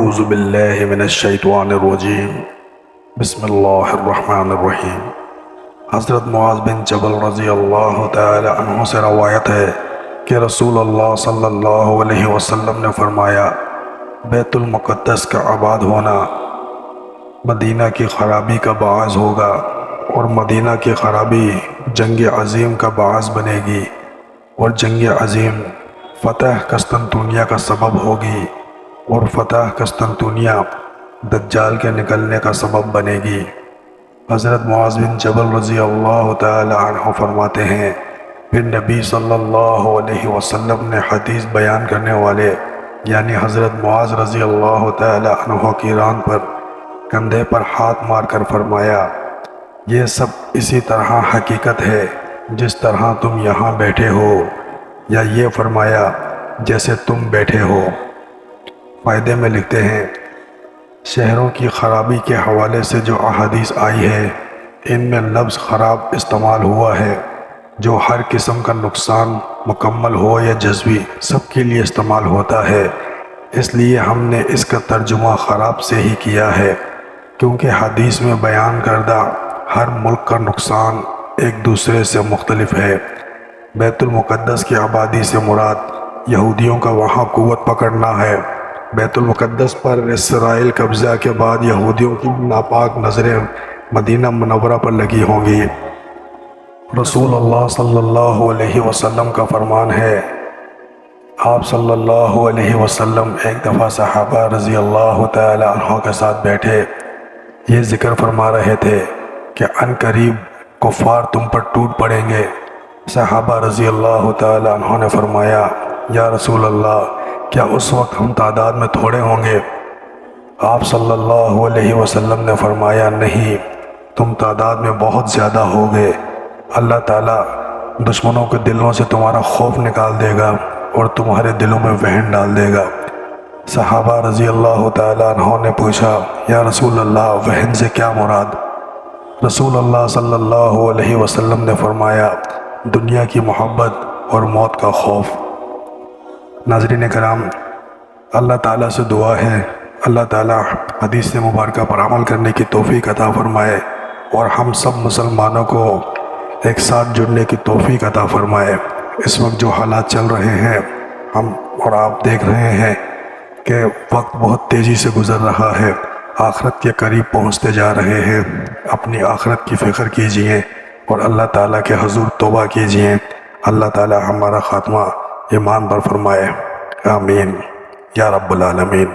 اعوذ باللہ من الشیطان الرجیم بسم اللہ الرحمن الرحیم۔ حضرت معاذ بن جبل رضی اللہ تعالی عنہ سے روایت ہے کہ رسول اللہ صلی اللہ علیہ وسلم نے فرمایا، بیت المقدس کا آباد ہونا مدینہ کی خرابی کا باعث ہوگا، اور مدینہ کی خرابی جنگ عظیم کا باعث بنے گی، اور جنگ عظیم فتح قسطنطنیہ کا سبب ہوگی، اور فتح قسطنطنیہ دجال کے نکلنے کا سبب بنے گی۔ حضرت معاذ بن جبل رضی اللہ تعالی عنہ فرماتے ہیں، پھر نبی صلی اللہ علیہ وسلم نے حدیث بیان کرنے والے یعنی حضرت معاذ رضی اللہ تعالی عنہ کی ران پر کندھے پر ہاتھ مار کر فرمایا، یہ سب اسی طرح حقیقت ہے جس طرح تم یہاں بیٹھے ہو، یا یہ فرمایا جیسے تم بیٹھے ہو۔ فائدے میں لکھتے ہیں، شہروں کی خرابی کے حوالے سے جو احادیث آئی ہے ان میں لفظ خراب استعمال ہوا ہے، جو ہر قسم کا نقصان مکمل ہو یا جزوی سب کے لیے استعمال ہوتا ہے۔ اس لیے ہم نے اس کا ترجمہ خراب سے ہی کیا ہے، کیونکہ حدیث میں بیان کردہ ہر ملک کا نقصان ایک دوسرے سے مختلف ہے۔ بیت المقدس کی آبادی سے مراد یہودیوں کا وہاں قوت پکڑنا ہے۔ بیت المقدس پر اسرائیل قبضہ کے بعد یہودیوں کی ناپاک نظریں مدینہ منورہ پر لگی ہوں گی۔ رسول اللہ صلی اللہ علیہ وسلم کا فرمان ہے، آپ صلی اللہ علیہ وسلم ایک دفعہ صحابہ رضی اللہ تعالی عنہ کے ساتھ بیٹھے، یہ ذکر فرما رہے تھے کہ عن قریب کفار تم پر ٹوٹ پڑیں گے۔ صحابہ رضی اللہ تعالی عنہ نے فرمایا، یا رسول اللہ، کیا اس وقت ہم تعداد میں تھوڑے ہوں گے؟ آپ صلی اللہ علیہ وسلم نے فرمایا، نہیں، تم تعداد میں بہت زیادہ ہوگے۔ اللہ تعالیٰ دشمنوں کے دلوں سے تمہارا خوف نکال دے گا اور تمہارے دلوں میں وہن ڈال دے گا۔ صحابہ رضی اللہ تعالیٰ عنہ نے پوچھا، یا رسول اللہ، وہن سے کیا مراد؟ رسول اللہ صلی اللہ علیہ وسلم نے فرمایا، دنیا کی محبت اور موت کا خوف۔ ناظرین کرام، اللہ تعالیٰ سے دعا ہے اللہ تعالیٰ حدیث مبارکہ پر عمل کرنے کی توفیق عطا فرمائے، اور ہم سب مسلمانوں کو ایک ساتھ جڑنے کی توفیق عطا فرمائے۔ اس وقت جو حالات چل رہے ہیں، ہم اور آپ دیکھ رہے ہیں کہ وقت بہت تیزی سے گزر رہا ہے، آخرت کے قریب پہنچتے جا رہے ہیں۔ اپنی آخرت کی فکر کیجئے اور اللہ تعالیٰ کے حضور توبہ کیجئے۔ اللہ تعالیٰ ہمارا خاتمہ ایمان پر فرمائے، آمین یا رب العالمین۔